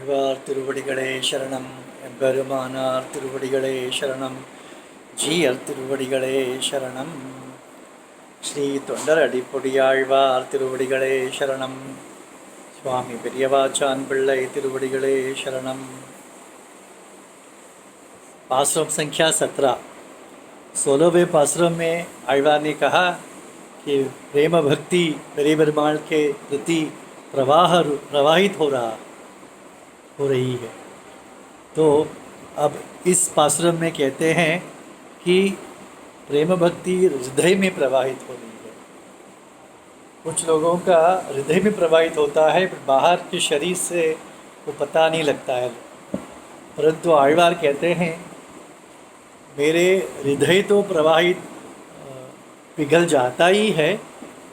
ஆழ்வார் திருவடிகளே சரணம். எம்பெருமானார் திருவடிகளே சரணம். ஜீயர் திருவடிகளே சரணம். ஸ்ரீ தொண்டர் அடிப்பொடியாழ்வார் திருவடிகளே சரணம். சுவாமி பெரியவாச்சான் பிள்ளை திருवडिगले शरणम. पासुरम संख्या 17। 16वें पासुरम में आழ்वार ने कहा कि प्रेम भक्ति मेरे ब्रह्मांड के प्रति प्रवाहित हो रही है। तो अब इस पासुरम में कहते हैं कि प्रेम भक्ति हृदय में प्रवाहित हो रही है। कुछ लोगों का हृदय में प्रवाहित होता है, बाहर के शरीर से वो पता नहीं लगता है। परंतु आழ்वार कहते हैं मेरे हृदय तो प्रवाहित पिघल जाता ही है,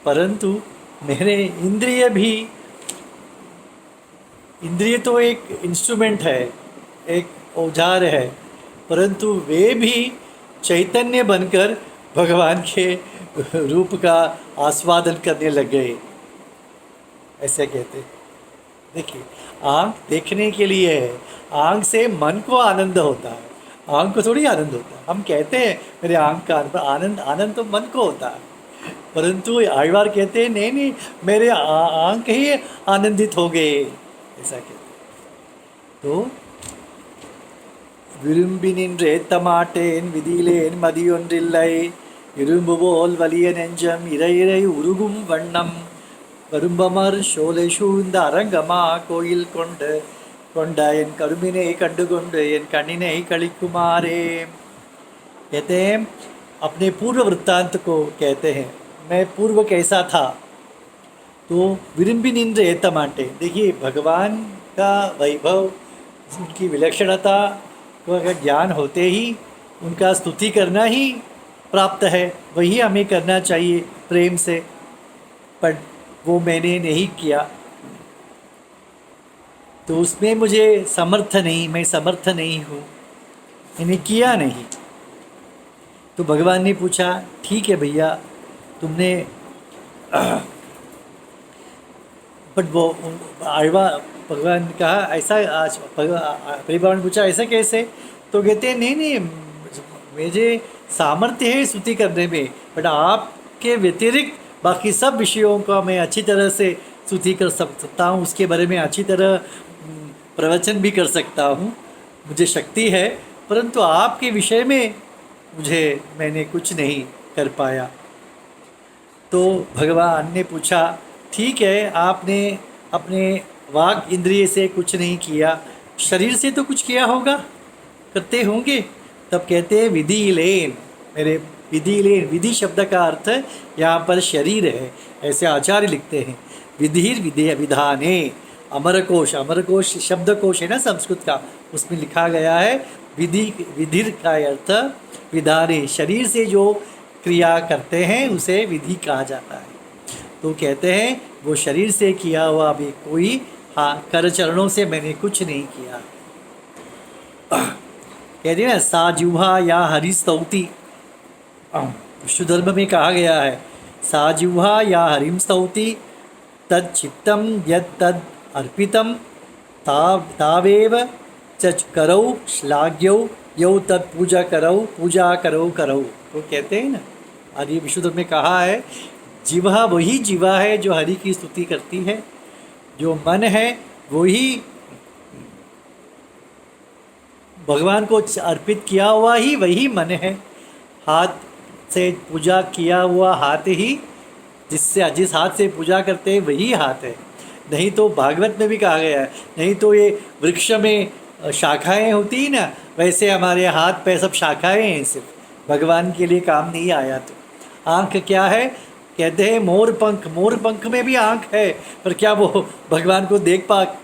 परंतु मेरे इंद्रिय तो एक इंस्ट्रूमेंट है, एक औजार है, परंतु वे भी चैतन्य बनकर भगवान के रूप का आस्वादन करने लग गए, ऐसे कहते। देखिए, आँख देखने के लिए है, आँख से मन को आनंद होता है, आँख को थोड़ी आनंद होता है। हम कहते हैं मेरे आँख का आनंद तो मन को होता है, परंतु आழ்वार कहते हैं नहीं, मेरे आँख ही आनंदित हो गए, ऐसा कहते। तो விரும்பி நின்றேத்த மாட்டேன் விதியிலேன் மதியொன்றில்லை இரும்பு போல் வலிய நெஞ்சம் இறை உருகும் வண்ணம் வரும்பமர் சோலை சூழ்ந்த அரங்கமா கோயில் கொண்ட என் கரும்பினை கண்டுகொண்டு என் கண்ணினை கழிக்குமாरे। कहते हैं अपने पूर्व वृत्तांत को कहते हैं, मैं पूर्व कैसा था। तो विरम्बी निंद्र एतमाटे, देखिए भगवान का वैभव, उनकी विलक्षणता का ज्ञान होते ही उनका स्तुति करना ही प्राप्त है, वही हमें करना चाहिए प्रेम से, पर वो मैंने नहीं किया, तो उसमें मुझे मैं समर्थ नहीं हूँ, मैंने किया नहीं। तो भगवान ने पूछा ठीक है भैया, तुमने बट वो आழ்वार भगवान ने कहा ऐसा, आज भगवान ने पूछा ऐसा कैसे। तो कहते हैं नहीं, मुझे सामर्थ्य है स्तुति करने में, बट आपके व्यतिरिक्त बाकी सब विषयों का मैं अच्छी तरह से स्तुति कर सकता हूँ, उसके बारे में अच्छी तरह प्रवचन भी कर सकता हूँ, मुझे शक्ति है, परंतु आपके विषय में मैंने कुछ नहीं कर पाया। तो भगवान ने पूछा ठीक है, आपने अपने वाक इंद्रिय से कुछ नहीं किया, शरीर से तो कुछ किया होगा, करते होंगे। तब कहते हैं विधिलेन, मेरे विधिलेन, विधि शब्द का अर्थ यहाँ पर शरीर है, ऐसे आचार्य लिखते हैं। विधिर विधाने, अमरकोश शब्दकोश है ना संस्कृत का, उसमें लिखा गया है विधिर का अर्थ विधाने, शरीर से जो क्रिया करते हैं उसे विधि कहा जाता है। तो कहते हैं वो शरीर से किया हुआ भी कोई कर चरणों से मैंने कुछ नहीं किया। कहते हैं ना सा जिह्वा या हरिस्तौति, विष्णु धर्म में कहा गया है सा जिह्वा या हरिम स्तौति तद चित्तम यद तद अर्पितम तावेव च करौ श्लाघ्यौ यौ तद पूजा करौ। तो कहते हैं ना, और ये विष्णु धर्म में कहा है जिह्वा वही जीवा है जो हरि की स्तुति करती है, जो मन है वही भगवान को अर्पित किया हुआ ही वही मन है, हाथ से पूजा किया हुआ हाथ ही जिस हाथ से पूजा करते हैं वही हाथ है। नहीं तो भागवत में भी कहा गया है, नहीं तो ये वृक्ष में शाखाएं होती ही ना, वैसे हमारे हाथ पे सब शाखाएं हैं, सिर्फ भगवान के लिए काम नहीं आया। तो आँख क्या है, कहते हैं मोर पंख में भी आँख है, पर क्या वो भगवान को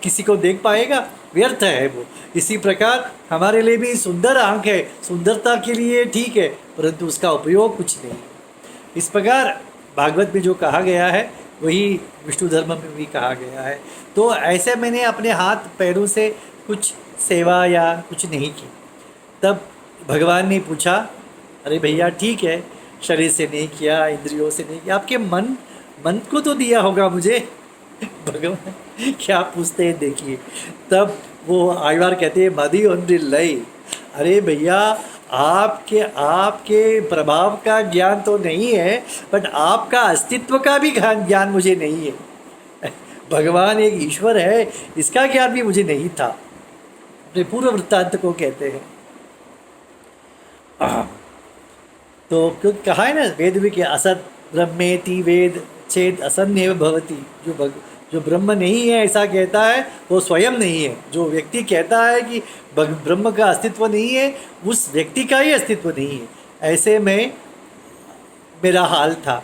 किसी को देख पाएगा, व्यर्थ है वो। इसी प्रकार हमारे लिए भी सुंदर आँख है, सुंदरता के लिए ठीक है, परंतु उसका उपयोग कुछ नहीं। इस प्रकार भागवत में जो कहा गया है वही विष्णु धर्म में भी कहा गया है। तो ऐसे मैंने अपने हाथ पैरों से कुछ सेवा या कुछ नहीं की। तब भगवान ने पूछा अरे भैया ठीक है, शरीर से नहीं किया, इंद्रियों से नहीं किया, आपके मन को तो दिया होगा मुझे। भगवान क्या पूछते हैं देखिए। तब वो आयवार कहते हैं मदी लई। अरे भैया, आपके आपके प्रभाव का ज्ञान तो नहीं है, बट आपका अस्तित्व का भी ज्ञान मुझे नहीं है। भगवान एक ईश्वर है, इसका ज्ञान भी मुझे नहीं था। अपने पूर्व वृत्तांत को कहते हैं। तो क्योंकि कहा है ना वेद में कि असत ब्रह्मेति वेद चेत असन्नेव भवति। जो ब्रह्म नहीं है ऐसा कहता है वो स्वयं नहीं है। जो व्यक्ति कहता है कि ब्रह्म का अस्तित्व नहीं है, उस व्यक्ति का ही अस्तित्व नहीं है। ऐसे में मेरा हाल था।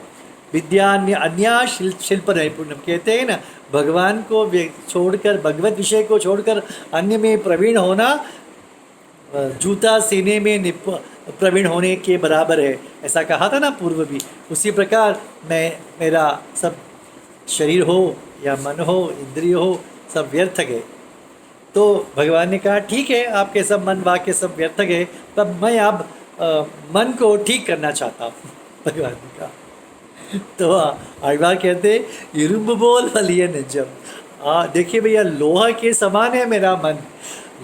विद्यान्य अन्या शिल्प नैपुण्यम कहते हैं ना, भगवान को छोड़कर, भगवत विषय को छोड़कर अन्य में प्रवीण होना जूता सीने में प्रवीण होने के बराबर है, ऐसा कहा था ना पूर्व भी। उसी प्रकार मेरा सब शरीर हो या मन हो, इंद्रिय हो, सब व्यर्थ गए। तो भगवान ने कहा ठीक है, आपके सब मन वाक्य सब व्यर्थ गए, तब मैं अब मन को ठीक करना चाहता हूँ। भगवान ने कहा। तो आयवार कहते इरुम्ब बोल वलिय निजम। देखिए भैया, लोहा के समान है मेरा मन।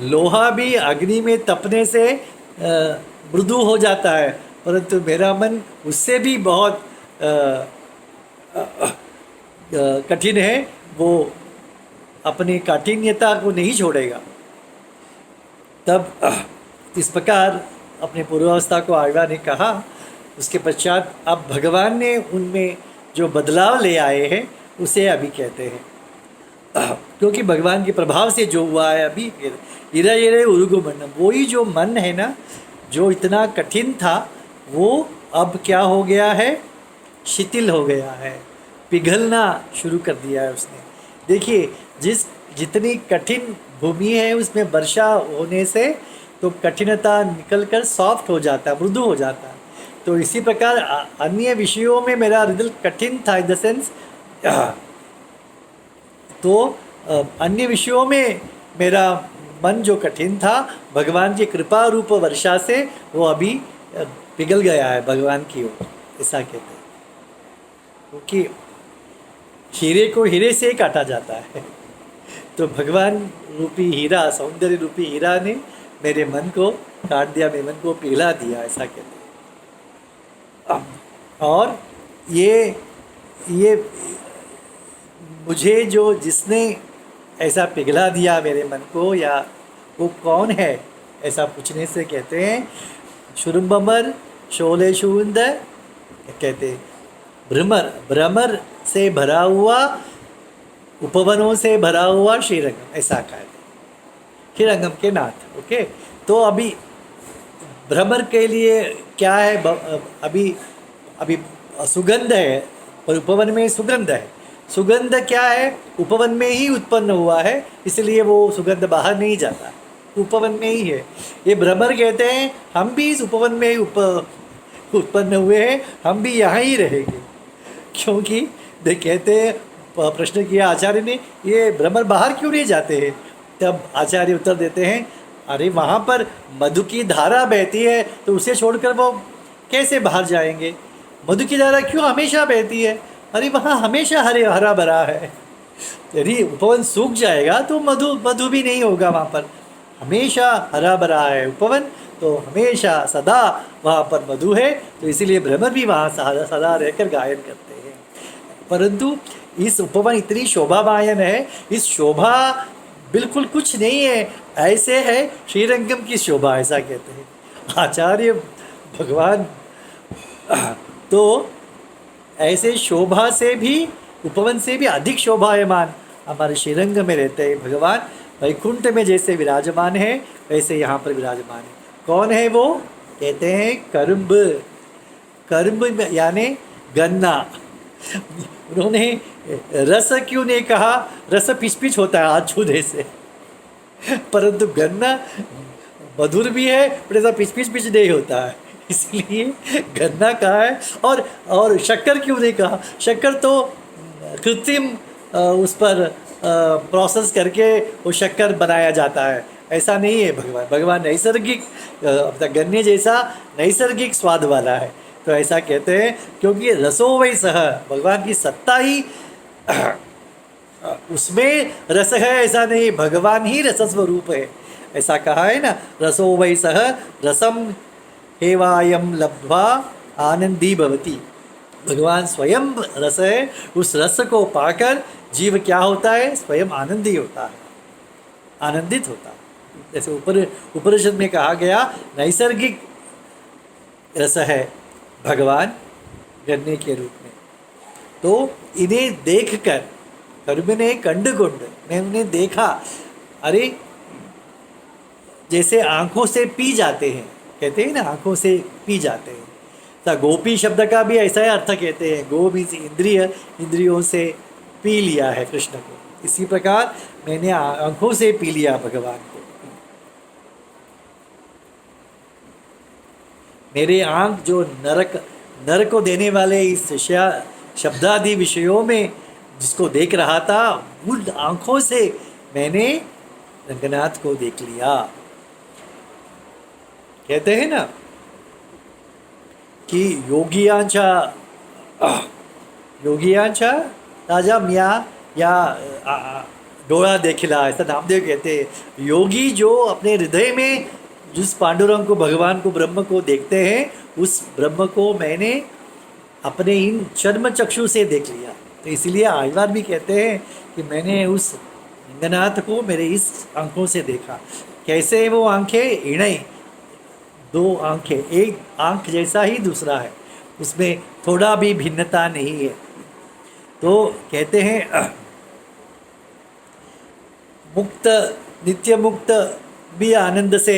लोहा भी अग्नि में तपने से मृदु हो जाता है, परंतु मेरा मन उससे भी बहुत कठिन है। वो अपनी काठिन्यता को नहीं छोड़ेगा। तब इस प्रकार अपने पूर्वावस्था को आयवार ने कहा। उसके पश्चात अब भगवान ने उनमें जो बदलाव ले आए हैं उसे अभी कहते हैं, क्योंकि भगवान के प्रभाव से जो हुआ है अभी। इरा इरे उरुगु मन्नम, वही जो मन है ना, जो इतना कठिन था, वो अब क्या हो गया है, शिथिल हो गया है, पिघलना शुरू कर दिया है उसने। देखिए, जितनी कठिन भूमि है उसमें वर्षा होने से तो कठिनता निकलकर सॉफ्ट हो जाता है, मृदु हो जाता है। तो इसी प्रकार अन्य विषयों में मेरा हृदय कठिन था, इन द सेंस, तो अन्य विषयों में मेरा मन जो कठिन था, भगवान की कृपा रूप वर्षा से वो अभी पिघल गया है भगवान की ओर, ऐसा कहते हैं। क्योंकि हीरे को हीरे से काटा जाता है, तो भगवान रूपी हीरा, सौंदर्य रूपी हीरा ने मेरे मन को काट दिया, मेरे मन को पिघला दिया, ऐसा कहते हैं। और ये मुझे जिसने ऐसा पिघला दिया मेरे मन को, या वो कौन है, ऐसा पूछने से कहते हैं शुरुम्बमर शोले शूंद, कहते हैं भ्रमर से भरा हुआ, उपवनों से भरा हुआ श्रीरंगम, ऐसा कहते हैं, श्रीरंगम के नाथ। ओके, तो अभी भ्रमर के लिए क्या है, अभी सुगंध है, और उपवन में सुगंध है। सुगंध क्या है, उपवन में ही उत्पन्न हुआ है, इसलिए वो सुगंध बाहर नहीं जाता, उपवन में ही है। ये भ्रमर कहते हैं हम भी इस उपवन में ही उत्पन्न हुए हैं, हम भी यहाँ ही रहेंगे। क्योंकि कहते हैं, प्रश्न किया आचार्य ने, ये भ्रमर बाहर क्यों नहीं जाते हैं? तब आचार्य उत्तर देते हैं, अरे वहाँ पर मधु की धारा बहती है, तो उसे छोड़कर वो कैसे बाहर जाएंगे? मधु की धारा क्यों हमेशा बहती है? अरे वहाँ हमेशा हरा भरा है। यदि उपवन सूख जाएगा तो मधु भी नहीं होगा वहाँ पर, हमेशा हरा भरा है उपवन, तो हमेशा सदा वहाँ पर मधु है। तो इसीलिए भ्रमर भी वहाँ सदा रहकर गायन करते हैं। परंतु इस उपवन इतनी शोभावायन है, इस शोभा बिल्कुल कुछ नहीं है, ऐसे है श्रीरंगम की शोभा, ऐसा कहते हैं आचार्य भगवान। तो ऐसे शोभा से भी, उपवन से भी अधिक शोभायमान हमारे श्रीरंग में रहते हैं भगवान। वैकुंठ में जैसे विराजमान है, वैसे यहाँ पर विराजमान है। कौन है वो? कहते हैं कर्म यानी गन्ना। उन्होंने रस क्यों नहीं कहा? रस पिच होता है हाथ छूने से, परंतु गन्ना मधुर भी है, पर ऐसा पिच नहीं होता है, इसलिए गन्ना कहा है। और शक्कर क्यों नहीं कहा? शक्कर तो कृत्रिम उस पर प्रोसेस करके वो शक्कर बनाया जाता है, ऐसा नहीं है भगवान नैसर्गिक, गन्ने जैसा नैसर्गिक स्वाद वाला है। तो ऐसा कहते हैं क्योंकि रसो वै सह, भगवान की सत्ता ही उसमें रस है ऐसा नहीं, भगवान ही रस स्वरूप है, ऐसा कहा है ना। रसो वै सह रसम हेवायम लब्ध्वा आनंदी भवति। भगवान स्वयं रस है, उस रस को पाकर जीव क्या होता है, स्वयं आनंदी होता है, आनंदित होता है। जैसे उपनिषद में कहा गया, नैसर्गिक रस है भगवान गन्ने के रूप में। तो इन्हें देखकर कर्मने कंडकुंड, मैं उन्हें देखा, अरे जैसे आंखों से पी जाते हैं, कहते हैं ना आंखों से पी जाते हैं, तो गोपी शब्द का भी ऐसा ही अर्थ कहते हैं, गो भी इंद्रिय, इंद्रियों से पी लिया है कृष्ण को। इसी प्रकार मैंने आंखों से पी लिया भगवान को। मेरे आंख जो नरक को देने वाले इस शब्दादि विषयों में जिसको देख रहा था, उन आंखों से मैंने रंगनाथ को देख लिया। कहते हैं ना कि योगियांचा राजा मिया या डोळा देखिला, ऐसा नामदेव कहते हैं। योगी जो अपने हृदय में जिस पांडुरंग को, भगवान को, ब्रह्म को देखते हैं, उस ब्रह्म को मैंने अपने इन चर्म चक्षु से देख लिया। तो इसलिए आழ்वार भी कहते हैं कि मैंने उस रंगनाथ को मेरे इस आंखों से देखा। कैसे वो आंखें, इणय, दो आंखें, एक आंख जैसा ही दूसरा है, उसमें थोड़ा भी भिन्नता नहीं है। तो कहते हैं मुक्त, नित्य मुक्त भी आनंद से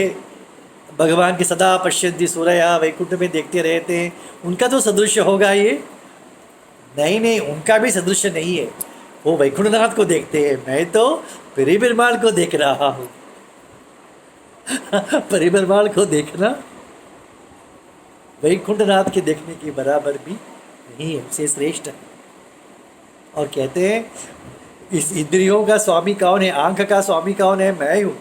भगवान के सदा पश्यन्ति सूरया वैकुंठ में देखते रहते हैं, उनका तो सदृश होगा ये? नहीं, उनका भी सदृश नहीं है। वो वैकुंठनाथ को देखते हैं, मैं तो परिबीरमाल को देख रहा हूँ। परिबीरमाल को देखना वैकुंठनाथ के देखने के बराबर भी नहीं है, उससे श्रेष्ठ है। और कहते हैं इस इंद्रियों का स्वामी कौन है, आंख का स्वामी कौन है, मैं हूँ।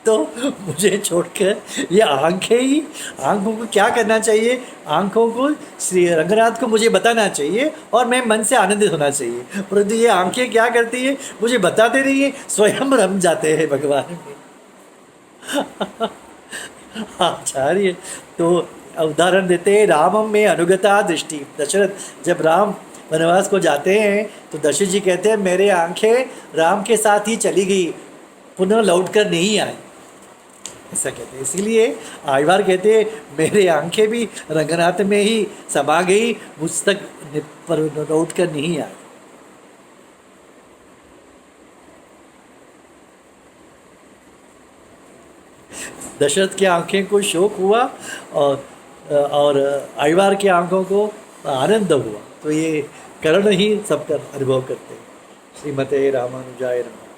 तो मुझे छोड़कर ये आंखें ही, आंखों को क्या करना चाहिए, आंखों को श्री रंगनाथ को मुझे बताना चाहिए और मैं मन से आनंदित होना चाहिए, परंतु ये आंखें क्या करती है, मुझे बताते नहीं है, स्वयं रम जाते हैं भगवान में। आचार्य तो उदाहरण देते हैं, रामम में अनुगता दृष्टि। दशरथ जब राम वनवास को जाते हैं तो दशरथ जी कहते हैं मेरे आंखें राम के साथ ही चली गई, पुनः लौट कर नहीं आई, ऐसा कहते हैं। इसीलिए आழ்वार कहते हैं मेरे आंखें भी रंगनाथ में ही समा गई, मुझ तक लौट कर नहीं आई। दशरथ की आंखें को शोक हुआ और आழ்वार की आंखों को आनंद हुआ। तो ये कर्ण ही सबका अनुभव करते हैं। श्रीमते रामानुजाय नमः।